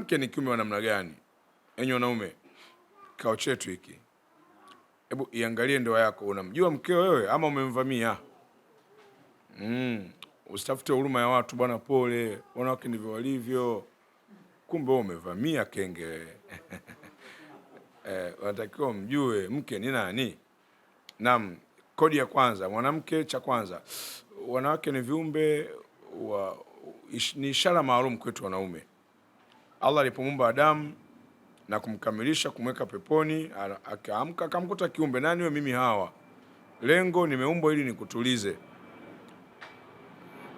mwanamke ni kiumbe wa namna gani? Enyi wanaume, kao chetu hiki, hebu iangalie ndoa yako. Unamjua mkeo wewe ama umemvamia? Usitafute huruma ya watu bwana, pole, wanawake ndivyo walivyo. Kumbe wewe umevamia kenge. Unatakiwa mjue mke ni nani. Naam, kodi ya kwanza, mwanamke cha kwanza. Wanawake ni viumbe ni ishara maalum kwetu wanaume. Allah alipomuumba Adamu na kumkamilisha, kumweka peponi, akaamka akamkuta kiumbe. Nani wewe? Mimi Hawa. Lengo, nimeumbwa ili nikutulize.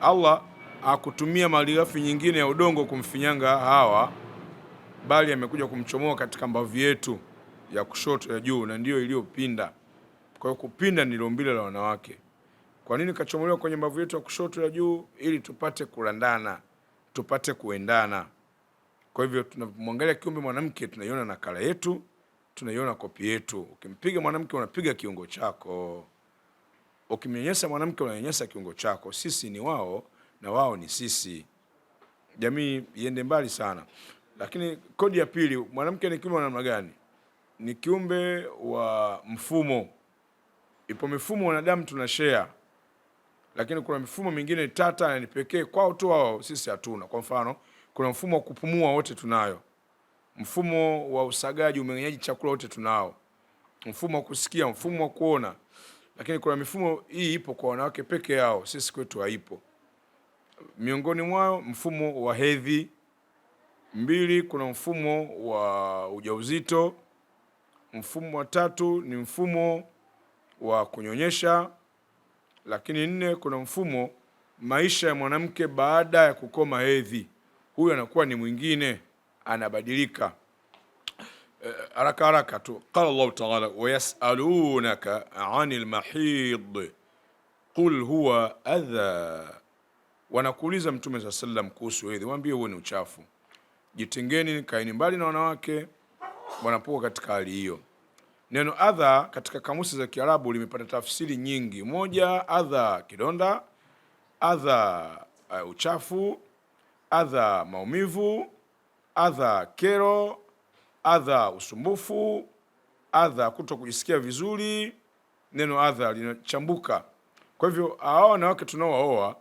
Allah hakutumia malighafi nyingine ya udongo kumfinyanga Hawa, bali amekuja kumchomoa katika mbavu yetu ya kushoto ya juu, na ndio iliyopinda. Kwa hiyo kupinda ndilo umbile la wanawake. Kwa nini kachomolewa kwenye mbavu yetu ya kushoto ya juu? Ili tupate kulandana, tupate kuendana. Kwa hivyo tunamwangalia kiumbe mwanamke, tunaiona nakala yetu, tunaiona kopi yetu. Ukimpiga mwanamke unapiga kiungo chako. Ukimnyanyasa mwanamke unanyanyasa kiungo chako. Sisi ni wao na wao ni sisi. Jamii iende mbali sana. Lakini kodi ya pili, mwanamke ni kiumbe wa namna gani? Ni kiumbe wa mfumo. Ipo mifumo wanadamu tunashare, lakini kuna mifumo mingine tata na ni pekee kwao tu, wao sisi hatuna. Kwa mfano, kuna mfumo wa kupumua wote tunayo. Mfumo wa usagaji, umeng'enyaji chakula wote tunao. Mfumo wa kusikia, mfumo wa kuona. Lakini kuna mifumo hii ipo kwa wanawake peke yao, sisi kwetu haipo. Miongoni mwao mfumo wa hedhi. 2, kuna mfumo wa ujauzito. Mfumo wa 3 ni mfumo wa kunyonyesha. Lakini 4, kuna mfumo maisha ya mwanamke baada ya kukoma hedhi. Huyu anakuwa ni mwingine, anabadilika. Haraka tu. Qala Allah Ta'ala, wa yas'alunaka 'anil mahid qul huwa adha. Wanakuuliza Mtume sallallahu alayhi wasallam kuhusu hedhi, waambie huo ni uchafu. Jitengeni, kaeni mbali na wanawake wanapokuwa katika hali hiyo. Neno adha katika kamusi za Kiarabu limepata tafsiri nyingi. Moja, adha kidonda, adha uchafu, adha maumivu, adha kero, adha usumbufu, adha kuto kujisikia vizuri. Neno adha linachambuka. Kwa hivyo hao wanawake tunaowaoa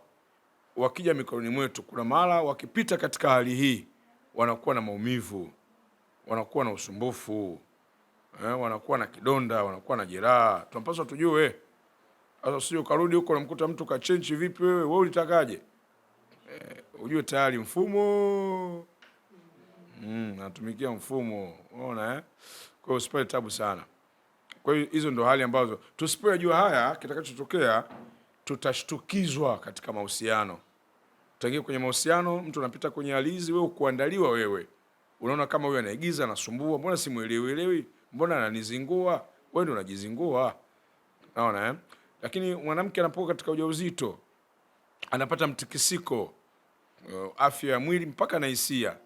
wakija mikononi mwetu, kuna mara wakipita katika hali hii wanakuwa na maumivu, wanakuwa na usumbufu, wanakuwa na kidonda, wanakuwa na jeraha. Tunapaswa tujue. Sasa usije ukarudi huko na mkuta mtu kachange vipi wewe ulitakaje? Ujue tayari mfumo natumikia mfumo. Unaona Kwa hiyo usipate tabu sana. Kwa hiyo hizo ndo hali ambazo tusipojua haya, kitakachotokea tutashtukizwa katika mahusiano. Utaingia kwenye mahusiano, mtu anapita kwenye hali hizi, wewe kuandaliwa wewe. Unaona kama huyu anaigiza, anasumbua, mbona simuelewi? Mbona ananizingua? Wewe ndio unajizingua. Unaona Lakini mwanamke anapokuwa katika ujauzito, anapata mtikisiko, afya ya mwili mpaka na hisia.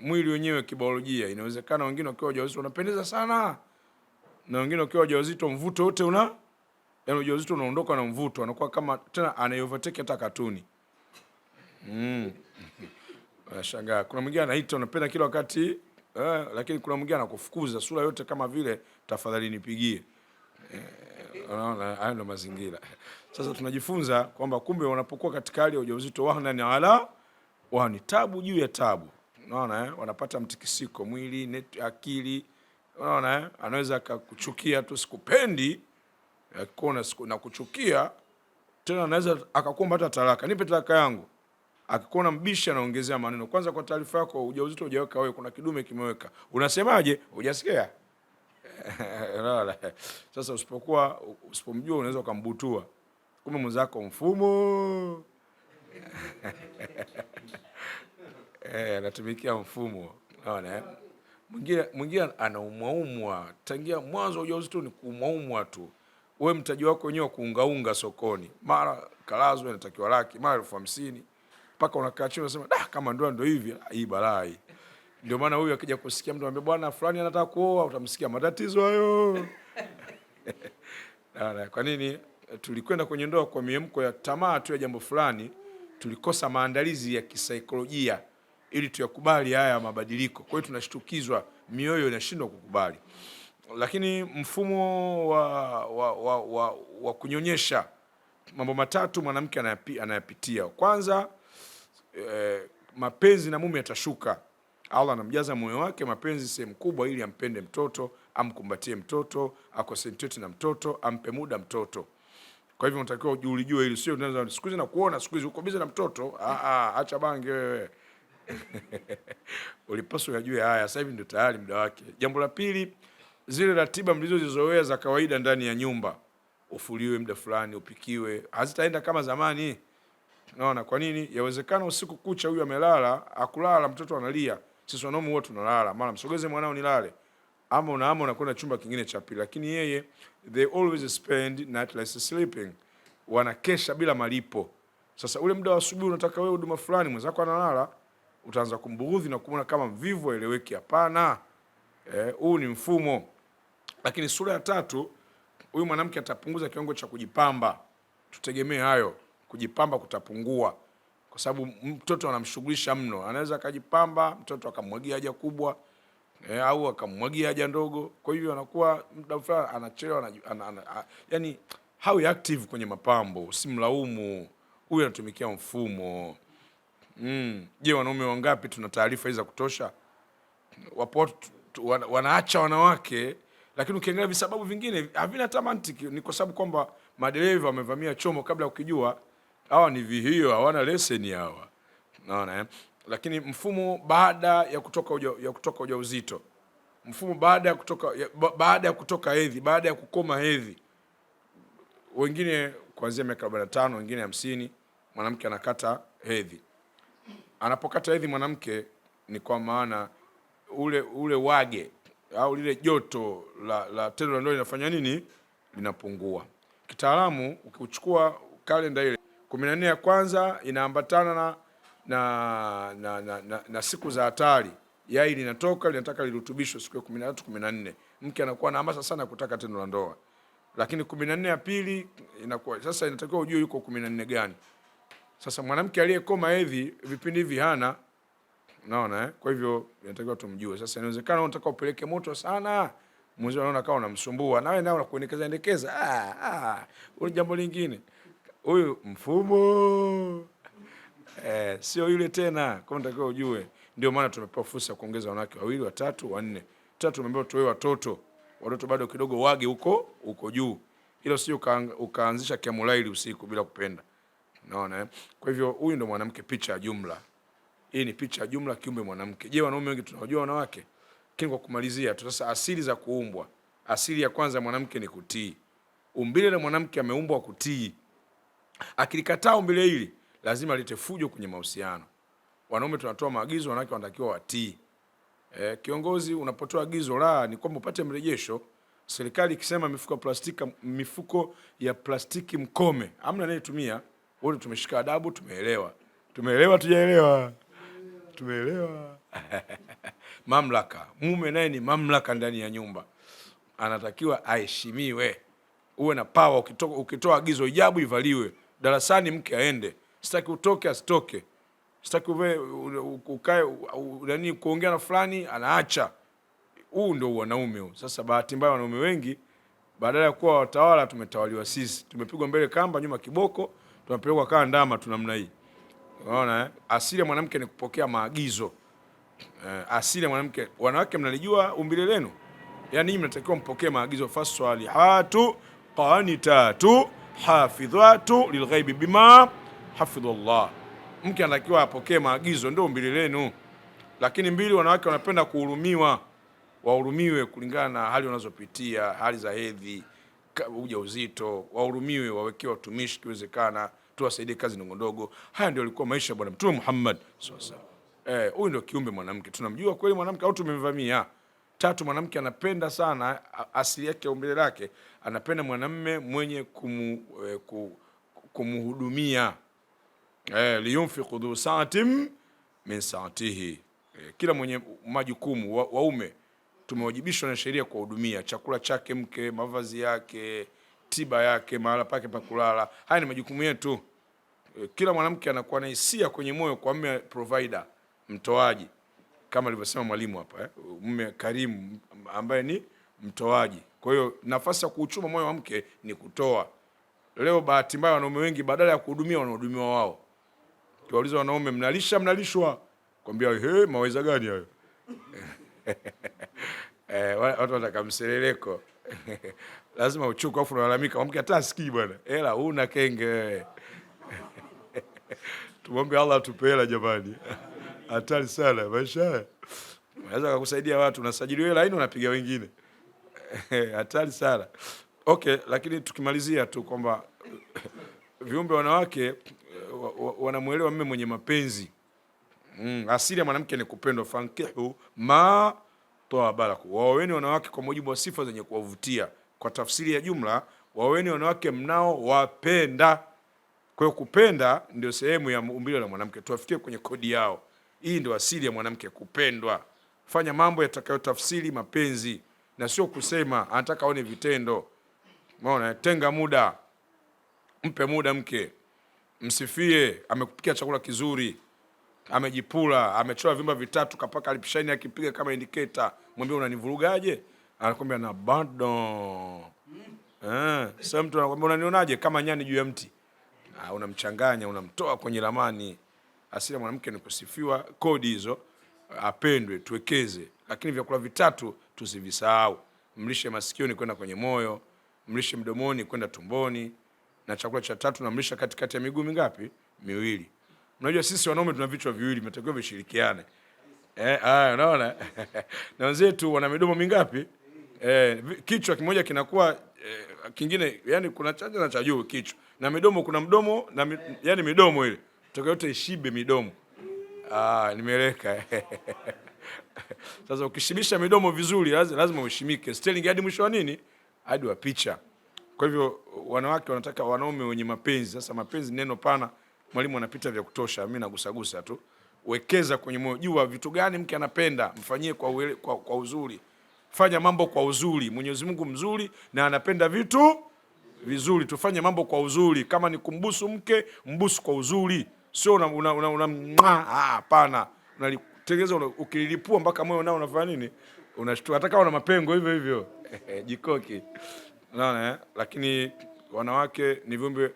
Mwili wenyewe kibiolojia, inawezekana wengine wakiwa wajawazito wanapendeza sana, na wengine wakiwa wajawazito mvuto wote yaani ujauzito unaondoka na mvuto, anakuwa kama tena anayovertake hata katuni. Anashangaa. Kuna mwingine anaita unapenda kila wakati, lakini kuna mwingine anakufukuza sura yote kama vile tafadhali nipigie. Unaona hayo ndo mazingira. Sasa tunajifunza kwamba kumbe wanapokuwa katika hali ya ujauzito, wani tabu juu ya tabu. Unaona wanapata mtikisiko mwili, akili. Unaona anaweza akakuchukia tu, sikupendi, akikuona na kuchukia tena, anaweza akakuomba hata talaka, nipe talaka yangu. Akikuona mbishi anaongezea maneno. Kwanza kwa taarifa yako, ujauzito hujaweka wewe, kuna kidume kimeweka. Unasemaje? Hujasikia? Sasa usipomjua unaweza ukambutua. Kumbe mwenzako mfumo. Anatumikia mfumo. Unaona Mwingine anaumwa tangia mwanzo wa ujauzito, ni kuumwa tu. Wewe mtaji wako wenyewe kuungaunga sokoni. Mara kalazwe inatakiwa laki, mara 50,000. Mpaka unakaa chini unasema, kama ndio hivi, hii balaa hii. Ndio maana huyu akija kusikia mtu anambia bwana fulani anataka kuoa, utamsikia matatizo hayo. Kwa nini? Tulikwenda kwenye ndoa kwa miemko ya tamaa tu ya jambo fulani, tulikosa maandalizi ya kisaikolojia ili tuyakubali haya mabadiliko. Kwa hiyo tunashtukizwa, mioyo inashindwa kukubali. Lakini mfumo wa kunyonyesha, mambo matatu mwanamke anayapitia. Kwanza, mapenzi na mume yatashuka. Allah anamjaza moyo wake mapenzi sehemu kubwa, ili ampende mtoto, amkumbatie mtoto, akonsentrate na mtoto, ampe muda mtoto. Kwa hivyo unatakiwa ujulijue hili, sio unaweza siku hizi na kuona siku hizi uko busy na mtoto. Acha bangi wewe. Ulipaswa ujue haya, sasa hivi ndio tayari muda wake. Jambo la pili, zile ratiba mlizozizoea za kawaida ndani ya nyumba, ufuliwe muda fulani, upikiwe, hazitaenda kama zamani. Unaona kwa nini? Yawezekana usiku kucha huyu amelala, akulala mtoto analia. Sisi wanaume huwa tunalala, mara msogeze mwanao nilale. Ama unakwenda chumba kingine cha pili, lakini yeye they always spend nightless sleeping. Wanakesha bila malipo. Sasa ule muda wa asubuhi unataka wewe huduma fulani, mwenzako analala, utaanza kumbughudhi na kumwona kama mvivu, eleweki. Hapana. Huu ni mfumo. Lakini sura ya tatu, huyu mwanamke atapunguza kiwango cha kujipamba. Tutegemee hayo, kujipamba kutapungua. Kwa sababu mtoto anamshughulisha mno. Anaweza akajipamba, mtoto akamwagia haja kubwa, au akamwagia haja ndogo. Kwa hivyo anakuwa muda fulani anachelewa, yani hawi active kwenye mapambo. Usimlaumu, huyu anatumikia mfumo. Je, wanaume wangapi tuna taarifa hizi za kutosha? Wapo wanaacha wanawake, lakini ukiangalia visababu vingine havina hata mantiki. Ni kwa sababu kwamba madereva wamevamia chomo kabla ukijua hawa ni vihio, hawana leseni hawa. Unaona Lakini mfumo baada ya kutoka ujauzito, mfumo baada ya kutoka hedhi, baada ya kukoma hedhi, wengine kuanzia miaka 45, wengine 50, mwanamke anakata hedhi. Anapokata hedhi mwanamke, ni kwa maana ule wage au lile joto la tendo la ndoa linafanya nini? Linapungua. Kitaalamu ukichukua kalenda ile 14 ya kwanza inaambatana na siku za hatari. Yai linataka lirutubishwe siku ya 13, 14. Mke anakuwa na hamasa sana kutaka tendo la ndoa. Lakini 14 ya pili inakuwa sasa inatakiwa ujue yuko 14 gani. Sasa mwanamke aliyekoma hedhi vipindi hivi hana. Unaona Kwa hivyo inatakiwa tumjue. Sasa inawezekana unataka upeleke moto sana, mwanzo anaona kama unamsumbua, nawe nao unakuendekeza. Ule jambo lingine. Huyu mfumo sio yule tena. Kwa unatakiwa ujue. Ndio maana tumepewa fursa ya kuongeza wanawake 2, 3, 4. 3 tumeambiwa tuwe watoto bado kidogo wage huko juu. Hilo sio ukaanzisha kiamulaili usiku bila kupenda. Unaona Kwa hivyo huyu ndo mwanamke, picha ya jumla. Hii ni picha ya jumla kiumbe mwanamke. Je, wanaume wengi tunawajua wanawake? Lakini kwa kumalizia tu sasa, asili za kuumbwa. Asili ya kwanza mwanamke ni kutii. Umbile la mwanamke ameumbwa kutii. Akilikataa umbile hili, lazima lete fujo kwenye mahusiano. Wanaume tunatoa maagizo, wanawake wanatakiwa watii. Kiongozi unapotoa agizo ni kwamba upate mrejesho. Serikali ikisema mifuko ya plastiki mkome, hamna anayetumia. Wote tumeshika adabu, tumeelewa. Tujaelewa. Tumeelewa. Mamlaka. Mume naye ni mamlaka ndani ya nyumba. Anatakiwa aheshimiwe. Uwe na power, ukitoa agizo hijabu ivaliwe. Darasani mke aende. Sitaki utoke, asitoke. Sitaki ukae kuongea na fulani anaacha. Huu ndio wanaume huu. Sasa bahati mbaya wanaume wengi badala ya kuwa watawala tumetawaliwa sisi. Tumepigwa mbele kamba, nyuma kiboko, tunapelekwa kama ndama tunamna hii. Unaona Asili ya mwanamke ni kupokea maagizo. Asili ya mwanamke, wanawake mnalijua umbile lenu. Yaani mnatakiwa mpokee maagizo. Fasalihatu qanitatu hafidhatu lilghaibi bima hafidhallah. Mke anatakiwa apokee maagizo, ndio umbile lenu. Lakini mbili, wanawake wanapenda kuhurumiwa. Wahurumiwe kulingana na hali wanazopitia, hali za hedhi, ujauzito, wahurumiwe, wawekewe watumishi kiwezekana, tuwasaidie kazi ndogo ndogo. Haya ndio alikuwa maisha bwana Mtume Muhammad sallallahu alaihi wasallam. Huyu ndio kiumbe mwanamke. Tunamjua kweli mwanamke au tumemvamia? 3, mwanamke anapenda sana, asili yake umbile lake, anapenda mwanamume mwenye kumhudumia. Liyunfiqu dhu sa'atin min sa'atihi. Kila mwenye majukumu waume tumewajibishwa na sheria kuhudumia. Chakula chake mke, mavazi yake, tiba yake, mahala pake pa kulala. Haya ni majukumu yetu. Kila mwanamke anakuwa na hisia kwenye moyo kwa mume provider, mtoaji, kama alivyosema mwalimu hapa mume karimu ambaye ni mtoaji. Kwa hiyo nafasi ya kuuchuma moyo wa mke ni kutoa. Leo bahati mbaya wanaume wengi badala ya kuhudumia wanahudumiwa wao. Kiwauliza wanaume mnalishwa, kwambia maweza gani hayo? Watu wanataka mseleleko. Lazima uchuke afu unalalamika, mke hata asikii bwana. Hela huna kenge wewe. Tuombe Allah atupe hela jamani. Hatari sana maisha haya. Unaweza kukusaidia watu, unasajiliwa hela haina, unapiga wengine. Hatari sana. Okay, lakini tukimalizia tu kwamba viumbe wanawake wanamuelewa mume mwenye mapenzi. Asili ya mwanamke ni kupendwa. Fankihu ma tawabalaku, waoweni wanawake kwa mujibu wa sifa zenye kuwavutia. Kwa tafsiri ya jumla, waoweni wanawake mnao wapenda. Kwa hiyo kupenda ndio sehemu ya umbile la mwanamke. Tuwafikie kwenye kodi yao. Hii ndio asili ya mwanamke, kupendwa. Fanya mambo yatakayotafsiri mapenzi na sio kusema, anataka aone vitendo. Umeona? Tenga muda. Mpe muda mke. Msifie, amekupikia chakula kizuri, amejipula, amechora vimba vitatu kapaka alipishaini akipiga kama indicator. Mwambie unanivurugaje? Anakuambia na bado. Sasa mtu anakuambia unanionaje kama nyani juu ya mti? Unamchanganya, unamtoa kwenye ramani. Asili ya mwanamke ni kusifiwa, kodi hizo apendwe, tuwekeze. Lakini vyakula vitatu tusivisahau. Mlishe masikioni kwenda kwenye moyo, mlishe mdomoni kwenda tumboni, na chakula cha tatu namlisha katikati ya miguu mingapi? Miwili. Unajua sisi wanaume tuna vichwa viwili, tunatakiwa vishirikiane. Unaona? Na wenzetu wana midomo mingapi? Kichwa kimoja kinakuwa kingine, yani kuna chaja na cha juu kichwa. Na midomo kuna mdomo na yani midomo ile. Toka yote ishibe midomo. Nimeleka. Sasa ukishibisha midomo vizuri lazima ushimike. Sterling hadi mwisho wa nini? Hadi wa picha. Kwa hivyo wanawake wanataka wanaume wenye mapenzi. Sasa mapenzi neno pana, mwalimu anapita vya kutosha, mimi nagusagusa tu. Wekeza kwenye moyo, jua vitu gani mke anapenda, mfanyie kwa uzuri. Fanya mambo kwa uzuri. Mwenyezi Mungu mzuri na anapenda vitu vizuri. Tufanye mambo kwa uzuri. Kama ni kumbusu mke, mbusu kwa uzuri. Sio hapana. Unalitengeza ukilipua mpaka moyo nao unafanya nini? Unashtua hata kama una mapengo hivyo hivyo. Jikoki. Unaona Lakini wanawake ni viumbe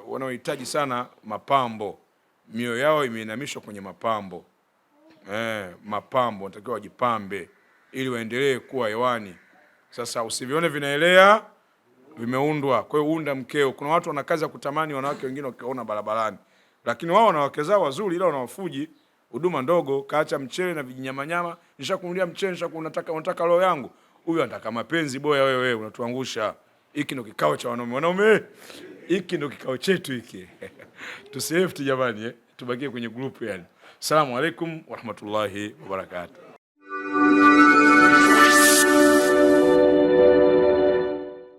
wanaohitaji sana mapambo. Mioyo yao imeinamishwa kwenye mapambo. Mapambo wanatakiwa wajipambe ili waendelee kuwa hewani. Sasa usivione vinaelea, vimeundwa. Kwa hiyo unda mkeo. Kuna watu wana kazi ya kutamani wanawake wengine wakiona barabarani. Lakini wao wanawake zao wazuri ila wanawafuji huduma ndogo, kaacha mchele na vijinyamanyama. Nishakunulia mchele, unataka roho yangu. Huyu anataka mapenzi boya, wewe unatuangusha. Hiki ndio kikao cha wanaume. Hiki ndio kikao chetu hiki. Tusafety jamani, tubakie kwenye group yani. Asalamu alaykum wa rahmatullahi wa barakatuh.